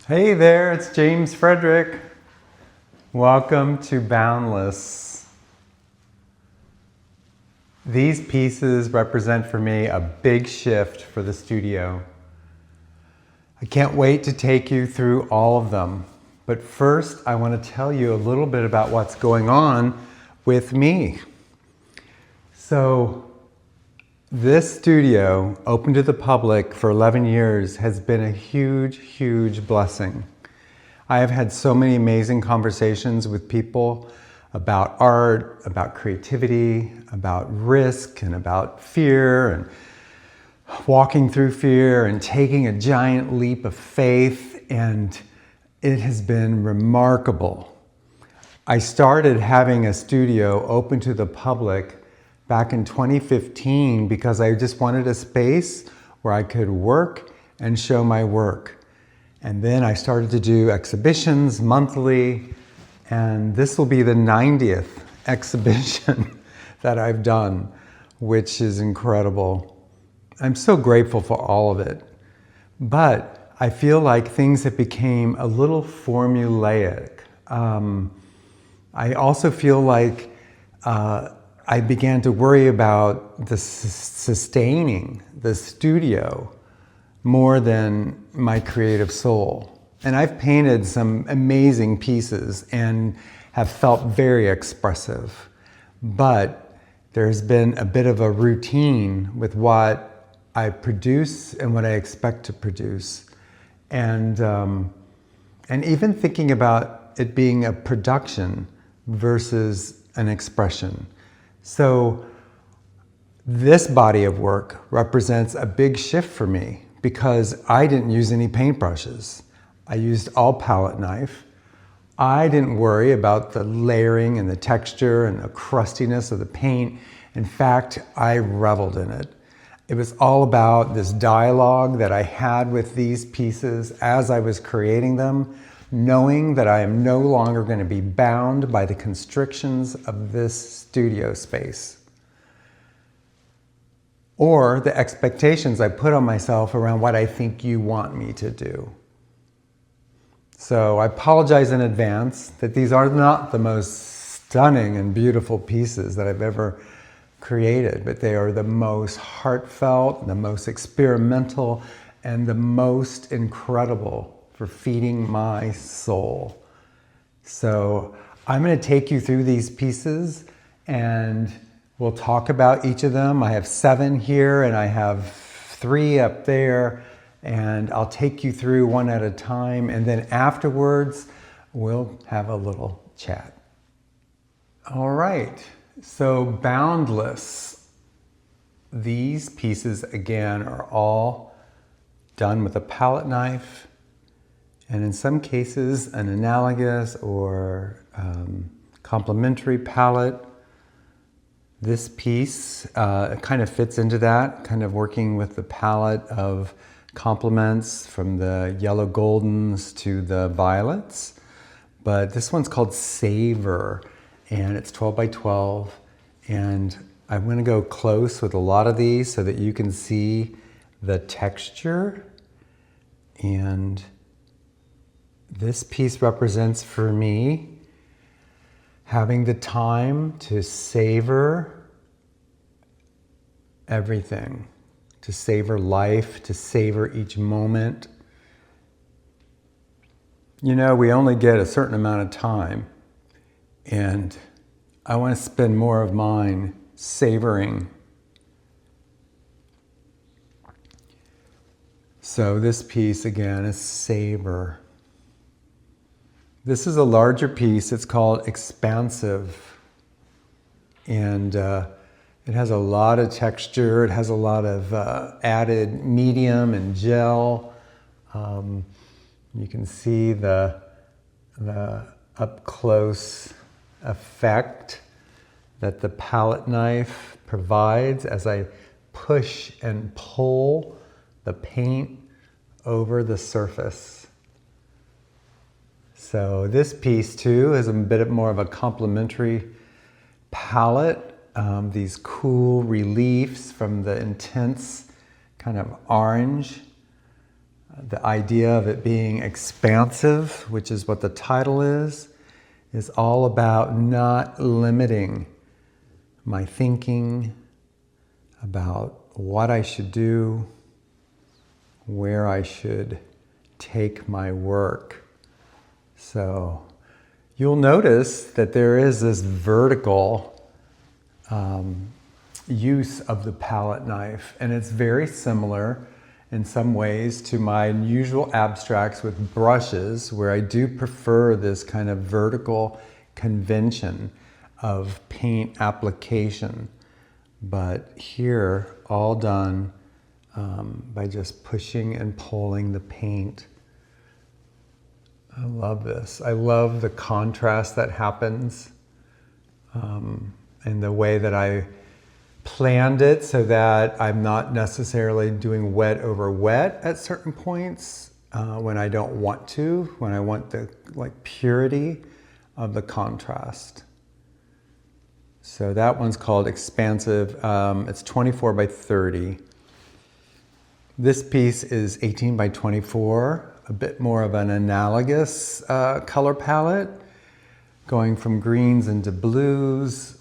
Hey there, it's James Frederick. Welcome to Boundless. These pieces represent for me a big shift for the studio. I can't wait to take you through all of them. But first, I want to tell you a little bit about what's going on with me. So, this studio, open to the public for 11 years, has been a huge, huge blessing. I have had so many amazing conversations with people about art, about creativity, about risk, and about fear, and walking through fear, and taking a giant leap of faith, and it has been remarkable. I started having a studio open to the public back in 2015 because I just wanted a space where I could work and show my work. And then I started to do exhibitions monthly, and this will be the 90th exhibition that I've done, which is incredible. I'm so grateful for all of it. But I feel like things have become a little formulaic. I also feel like I began to worry about sustaining the studio more than my creative soul. And I've painted some amazing pieces and have felt very expressive. But there's been a bit of a routine with what I produce and what I expect to produce. And even thinking about it being a production versus an expression. So this body of work represents a big shift for me because I didn't use any paintbrushes. I used all palette knife. I didn't worry about the layering and the texture and the crustiness of the paint. In fact, I reveled in it. It was all about this dialogue that I had with these pieces as I was creating them, knowing that I am no longer going to be bound by the constrictions of this studio space or the expectations I put on myself around what I think you want me to do. So I apologize in advance that these are not the most stunning and beautiful pieces that I've ever created, but they are the most heartfelt, the most experimental, and the most incredible for feeding my soul. So I'm going to take you through these pieces and we'll talk about each of them. I have 7 here and I have 3 up there, and I'll take you through one at a time, and then afterwards we'll have a little chat. All right, so Boundless. These pieces again are all done with a palette knife, and in some cases an analogous or complementary palette. This piece kind of fits into that, kind of working with the palette of complements from the yellow goldens to the violets. But this one's called Savor, and it's 12 by 12. And I want to go close with a lot of these so that you can see the texture. And this piece represents for me having the time to savor everything, to savor life, to savor each moment. You know, we only get a certain amount of time, and I want to spend more of mine savoring. So this piece again is Savor. This is a larger piece. It's called Expansive, and it has a lot of texture. It has a lot of added medium and gel. You can see the up close effect that the palette knife provides as I push and pull the paint over the surface. So this piece too is a bit more of a complementary palette. These cool reliefs from the intense kind of orange The idea of it being expansive, which is what the title is all about not limiting my thinking about what I should do, where I should take my work. So you'll notice that there is this vertical use of the palette knife, and it's very similar in some ways to my usual abstracts with brushes, where I do prefer this kind of vertical convention of paint application. But here, all done by just pushing and pulling the paint. I love this. I love the contrast that happens and the way that I planned it so that I'm not necessarily doing wet over wet at certain points when I don't want to, when I want the purity of the contrast. So that one's called Expansive. It's 24 by 30. This piece is 18 by 24, a bit more of an analogous color palette, going from greens into blues,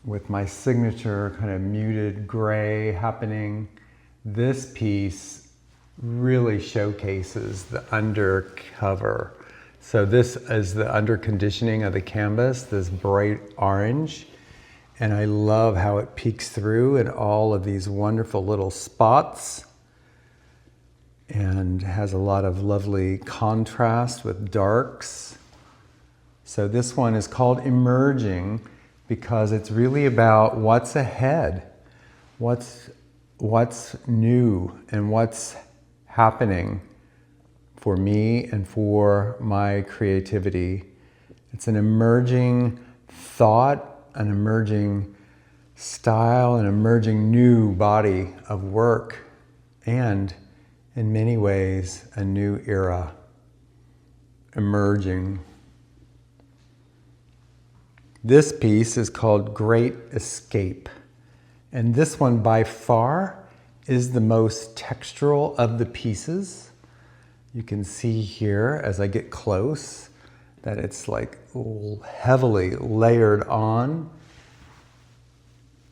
with my signature kind of muted gray happening. This piece really showcases the undercover. So this is the under conditioning of the canvas, this bright orange. And I love how it peeks through in all of these wonderful little spots and has a lot of lovely contrast with darks. So this one is called Emerging because it's really about what's ahead, what's new and what's happening for me and for my creativity. It's an emerging thought, an emerging style, an emerging new body of work, and in many ways, a new era emerging. This piece is called Great Escape. And this one by far is the most textural of the pieces. You can see here as I get close that it's like heavily layered on.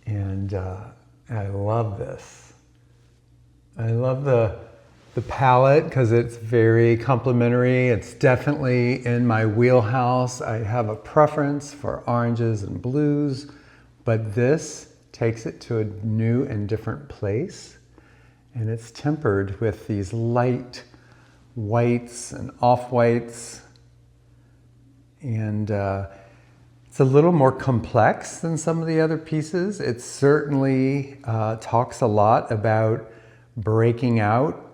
And I love this. I love the palette because it's very complementary. It's definitely in my wheelhouse. I have a preference for oranges and blues, but this takes it to a new and different place. And it's tempered with these light whites and off-whites. And it's a little more complex than some of the other pieces. It certainly talks a lot about breaking out.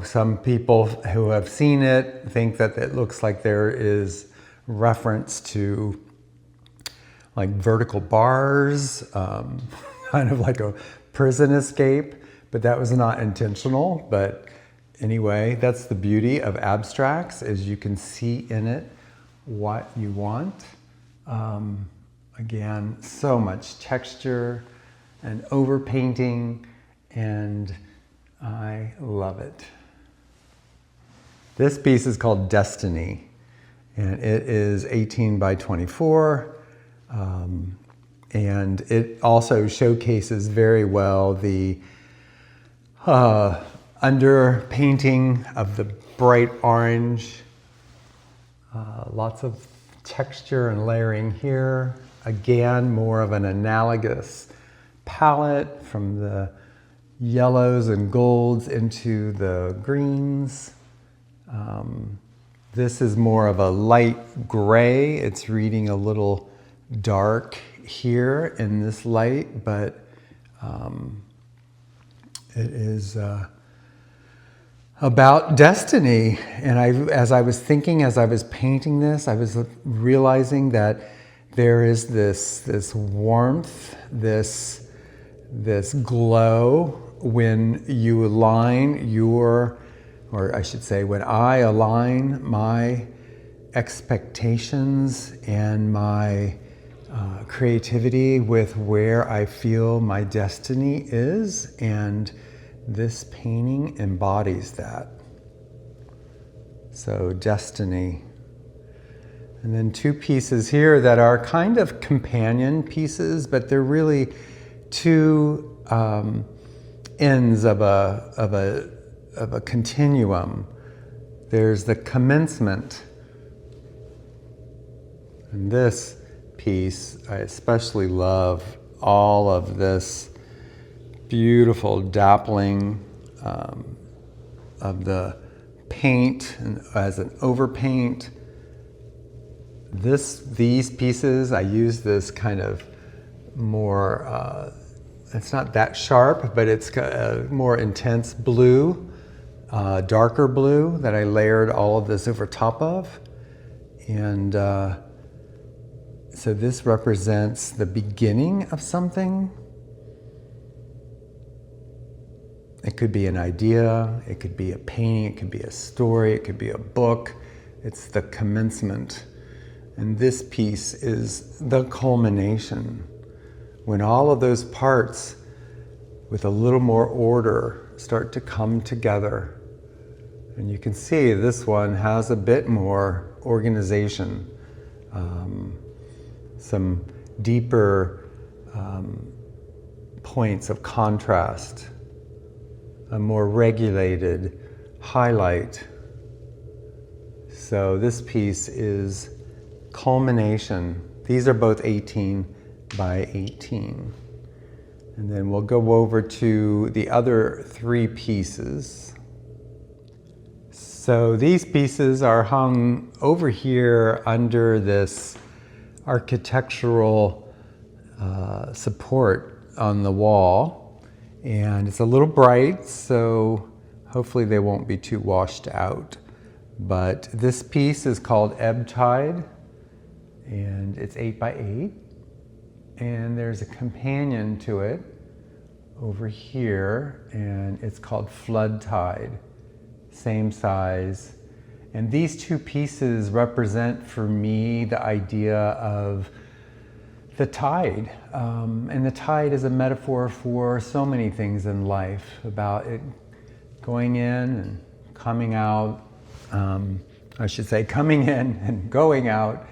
Some people who have seen it think that it looks like there is reference to like vertical bars, kind of like a prison escape, but that was not intentional. But anyway, that's the beauty of abstracts, is you can see in it what you want. Again, so much texture and overpainting, and I love it. This piece is called Destiny, and it is 18 by 24. And it also showcases very well the underpainting of the bright orange. Lots of texture and layering here. Again, more of an analogous palette from the yellows and golds into the greens. This is more of a light gray. It's reading a little dark here in this light, but it is about destiny. And as I was thinking, as I was painting this, I was realizing that there is this warmth, this glow when you align when I align my expectations and my creativity with where I feel my destiny is, and this painting embodies that. So destiny. And then two pieces here that are kind of companion pieces, but they're really two ends of a continuum. There's the commencement. And this piece, I especially love all of this beautiful dappling of the paint as an overpaint. These pieces, I use this kind of more, it's not that sharp, but it's a more intense blue, darker blue that I layered all of this over top of. And so this represents the beginning of something. It could be an idea, it could be a painting, it could be a story, it could be a book. It's the commencement. And this piece is the culmination. When all of those parts, with a little more order, start to come together. And you can see this one has a bit more organization, some deeper points of contrast, a more regulated highlight. So this piece is culmination. These are both 18 by 18. And then we'll go over to the other three pieces. So these pieces are hung over here under this architectural support on the wall. And it's a little bright, so hopefully they won't be too washed out. But this piece is called Ebb Tide, and it's 8 by 8. And there's a companion to it over here, and it's called Flood Tide, same size. And these two pieces represent for me the idea of the tide. And the tide is a metaphor for so many things in life, about it going in and coming out. I should say coming in and going out.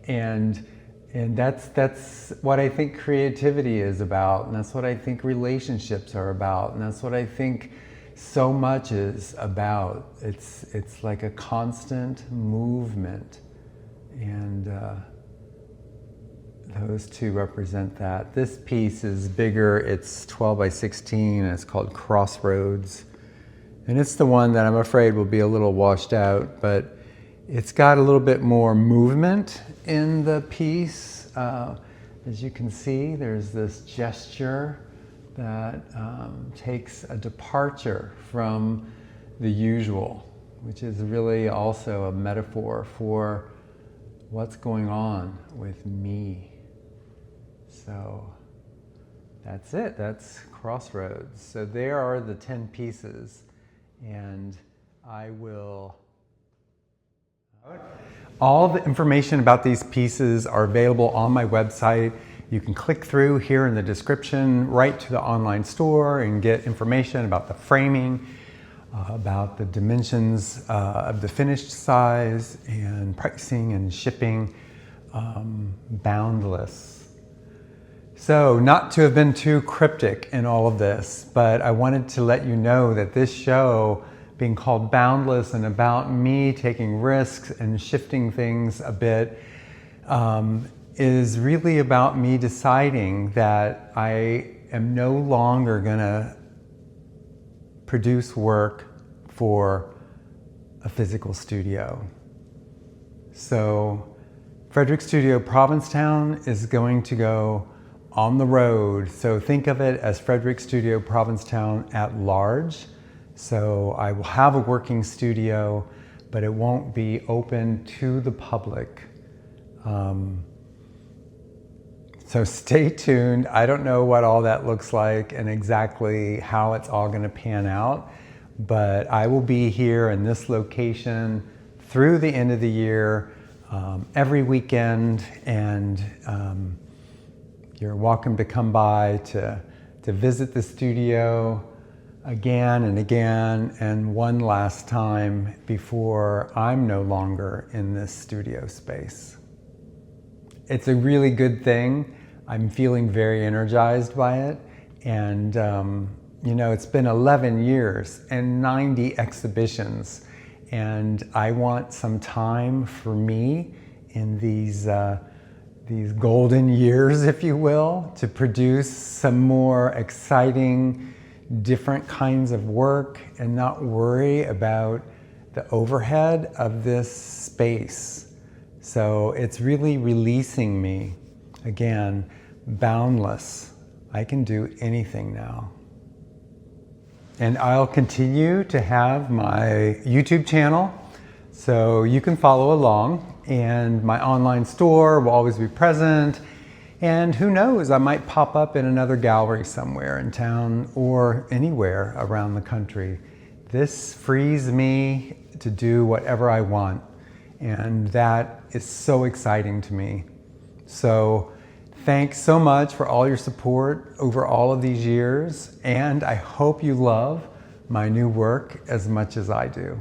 And that's what I think creativity is about, and that's what I think relationships are about, and that's what I think so much is about. It's like a constant movement, and those two represent that. This piece is bigger. It's 12 by 16, and it's called Crossroads, and it's the one that I'm afraid will be a little washed out, but it's got a little bit more movement in the piece. As you can see, there's this gesture that takes a departure from the usual, which is really also a metaphor for what's going on with me. So that's it, that's Crossroads. So there are the 10 pieces, and I will... All the information about these pieces are available on my website. You can click through here in the description right to the online store and get information about the framing, about the dimensions of the finished size, and pricing and shipping. Boundless. So, not to have been too cryptic in all of this, but I wanted to let you know that this show, being called Boundless and about me taking risks and shifting things a bit, is really about me deciding that I am no longer gonna produce work for a physical studio. So Frederick Studio Provincetown is going to go on the road. So think of it as Frederick Studio Provincetown at large. So I will have a working studio, but it won't be open to the public. So stay tuned. I don't know what all that looks like and exactly how it's all going to pan out, but I will be here in this location through the end of the year, every weekend, and You're welcome to come by to visit the studio again and again and one last time before I'm no longer in this studio space. It's a really good thing. I'm feeling very energized by it. And you know, it's been 11 years and 90 exhibitions. And I want some time for me in these golden years, if you will, to produce some more exciting, different kinds of work and not worry about the overhead of this space. So it's really releasing me. Again, boundless. I can do anything now. And I'll continue to have my YouTube channel, so you can follow along. And my online store will always be present. And who knows, I might pop up in another gallery somewhere in town or anywhere around the country. This frees me to do whatever I want. And that is so exciting to me. So thanks so much for all your support over all of these years. And I hope you love my new work as much as I do.